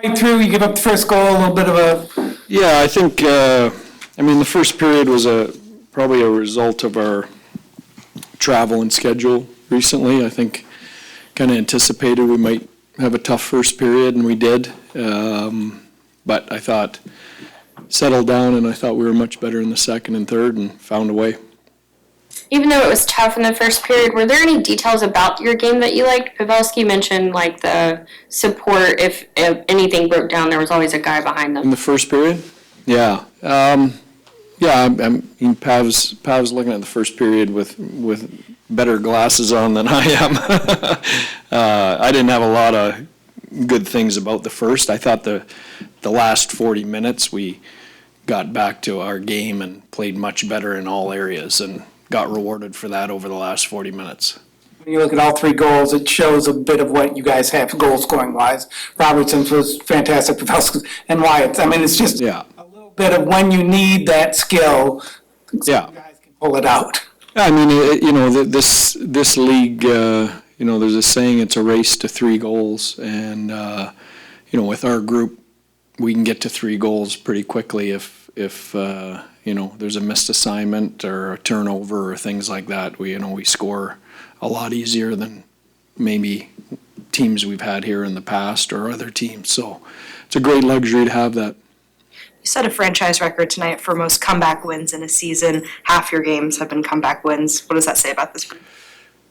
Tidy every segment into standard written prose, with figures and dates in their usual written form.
Right through, you give up the first goal, a little bit of a... Yeah, I think, the first period was probably a result of our travel and schedule recently. I think kind of anticipated we might have a tough first period, and we did. But I thought settled down, and I thought we were much better in the second and third and found a way. Even though it was tough in the first period, were there any details about your game that you liked? Pavelski mentioned like the support. If anything broke down, there was always a guy behind them. In the first period? Yeah. I mean, Pavs looking at the first period with better glasses on than I am. I didn't have a lot of good things about the first. I thought the last 40 minutes we got back to our game and played much better in all areas and got rewarded for that over the last 40 minutes. When you look at all three goals, it shows a bit of what you guys have goal scoring wise. Robertson's was fantastic, Pavelski and Wyatt's. I mean, it's just a little bit of when you need that skill, you guys can pull it out. I mean, this league, there's a saying, it's a race to 3 goals. And, with our group, we can get to 3 goals pretty quickly if there's a missed assignment or a turnover or things like that. We score a lot easier than maybe teams we've had here in the past or other teams. So it's a great luxury to have that. You set a franchise record tonight for most comeback wins in a season. Half your games have been comeback wins. What does that say about this group?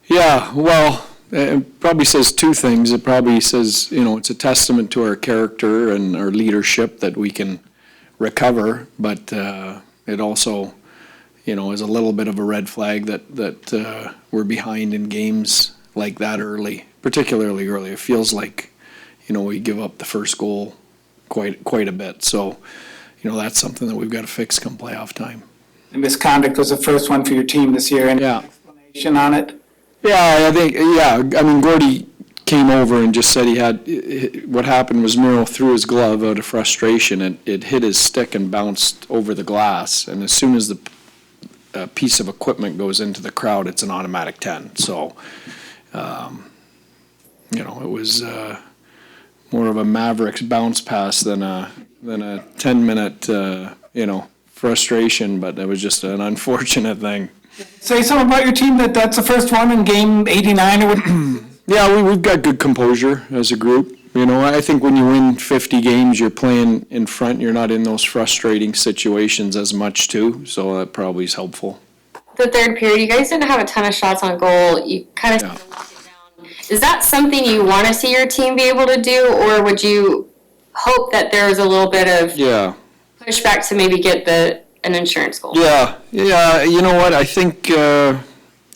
Yeah, well, it probably says 2 things. It probably says, it's a testament to our character and our leadership that we can recover, but it also, is a little bit of a red flag that we're behind in games like that early, particularly early. It feels like, we give up the first goal quite a bit. So, that's something that we've got to fix come playoff time. The misconduct was the first one for your team this year. Any explanation on it? Yeah, I think, Gordy came over and just said what happened was Miro threw his glove out of frustration. It hit his stick and bounced over the glass. And as soon as the piece of equipment goes into the crowd, it's an automatic 10. So, it was more of a Mavericks bounce pass than a 10-minute, frustration. But it was just an unfortunate thing. Say something about your team that's the first one in game 89 or what? Yeah, we've got good composure as a group. I think when you win 50 games, you're playing in front. You're not in those frustrating situations as much, too. So that probably is helpful. The third period, you guys didn't have a ton of shots on goal. You kind of locked it down. Is that something you want to see your team be able to do, or would you hope that there was a little bit of pushback to maybe get an insurance goal? Yeah. You know what? I think.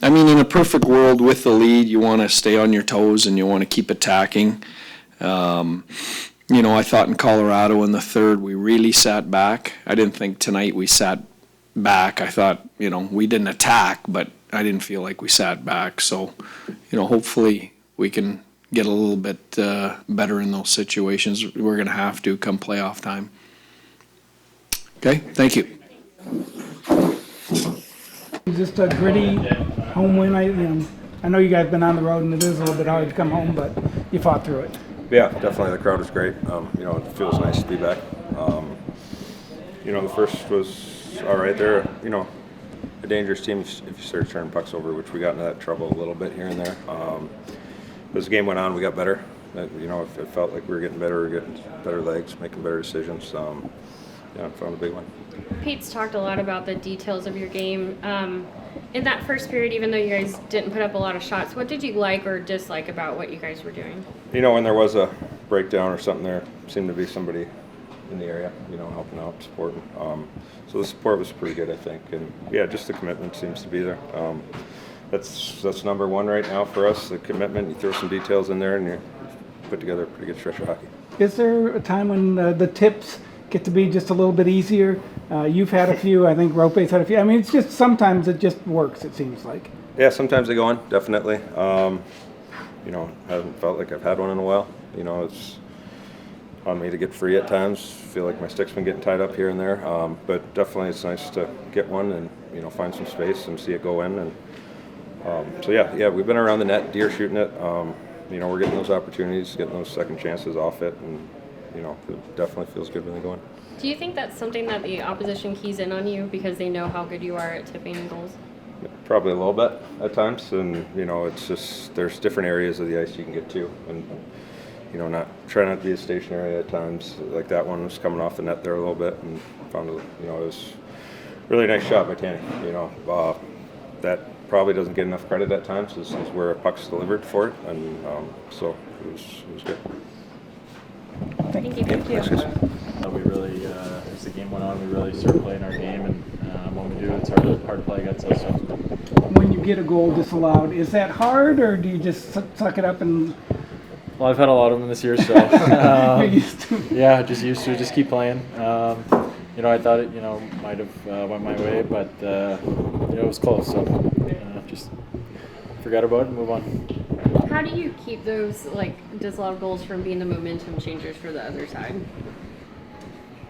In a perfect world with the lead, you want to stay on your toes and you want to keep attacking. I thought in Colorado in the third we really sat back. I didn't think tonight we sat back. I thought, we didn't attack, but I didn't feel like we sat back. So, hopefully we can get a little bit better in those situations. We're going to have to come playoff time. Okay, thank you. Just a gritty home win. I know you guys have been on the road and it is a little bit hard to come home, but you fought through it. Yeah, definitely. The crowd was great. It feels nice to be back. The first was all right. They're, a dangerous team if you start turning pucks over, which we got into that trouble a little bit here and there. As the game went on, we got better. It felt like we were getting better, getting better legs, making better decisions. I found a big one. Pete's talked a lot about the details of your game. In that first period, even though you guys didn't put up a lot of shots, what did you like or dislike about what you guys were doing? When there was a breakdown or something, there seemed to be somebody in the area, helping out, supporting. So the support was pretty good, I think. And, just the commitment seems to be there. That's number one right now for us, the commitment. You throw some details in there and you put together a pretty good stretch of hockey. Is there a time when the tips get to be just a little bit easier? You've had a few. I think Rope's had a few. It's just sometimes it just works, it seems like. Yeah, sometimes they go on, definitely. I haven't felt like I've had one in a while. It's on me to get free at times. Feel like my stick's been getting tied up here and there. But definitely it's nice to get one and, find some space and see it go in. And we've been around the net, deer shooting it. We're getting those opportunities, getting those second chances off it. And it definitely feels good when they go in. Do you think that's something that the opposition keys in on you because they know how good you are at tipping goals? Probably a little bit at times, and it's just there's different areas of the ice you can get to, and try not to be stationary at times. Like that one was coming off the net there a little bit, and found it was really nice shot by Tanny. That probably doesn't get enough credit at times. This is where a puck's delivered for it, and so it was good. Thank you. Thanks, guys. We really, as the game went on, we really started playing our game, and when we do, it's hard to play against us. So. When you get a goal disallowed, is that hard, or do you just suck it up and? Well, I've had a lot of them this year, so You're used to it. yeah, just used to just keep playing. I thought it, might have went my way, but it was close, so just forgot about it and move on. How do you keep those disallowed goals from being the momentum changers for the other side?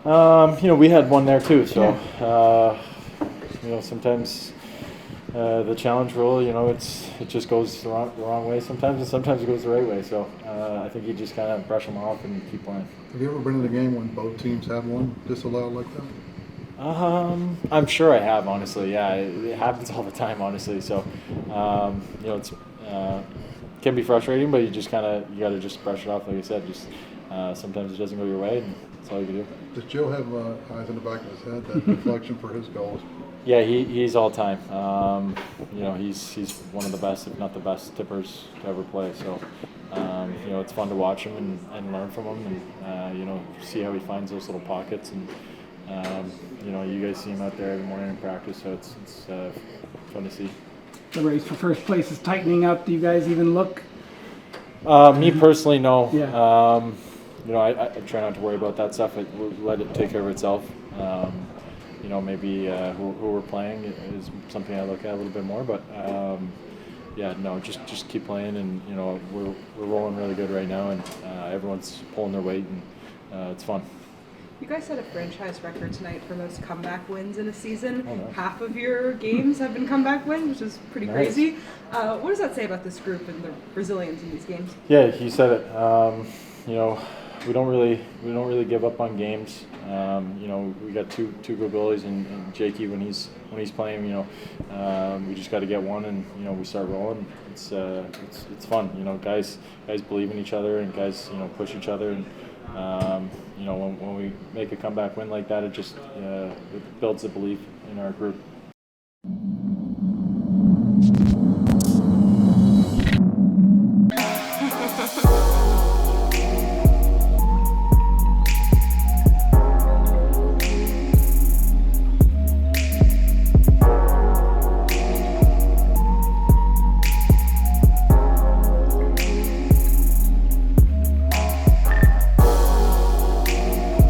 We had one there too, so sometimes the challenge rule, it just goes the wrong way sometimes, and sometimes it goes the right way. So I think you just kind of brush them off and keep playing. Have you ever been in a game when both teams had one disallowed like that? I'm sure I have, honestly. Yeah, it happens all the time, honestly. So it's can be frustrating, but you got to just brush it off, like I said. Just sometimes it doesn't go your way, and that's all you can do. Does Joe have eyes in the back of his head, that deflection for his goals? Yeah, he's all time. He's one of the best, if not the best, tippers to ever play. So, it's fun to watch him and learn from him, and see how he finds those little pockets. And you guys see him out there every morning in practice, so it's fun to see. The race for first place is tightening up. Do you guys even look? Me personally, no. Yeah. I try not to worry about that stuff. Let it take care of itself. Maybe who we're playing is something I look at a little bit more. But just keep playing, and we're rolling really good right now, and everyone's pulling their weight, and it's fun. You guys set a franchise record tonight for most comeback wins in a season. Oh, nice. Half of your games have been comeback wins, which is pretty Nice. crazy. What does that say about this group and the resilience in these games? Yeah, you said it. We don't really give up on games. We got two good goalies, and Jakey when he's playing. We just got to get one, and we start rolling. It's fun. Guys believe in each other, and guys push each other, and when we make a comeback win like that, it just it builds a belief in our group.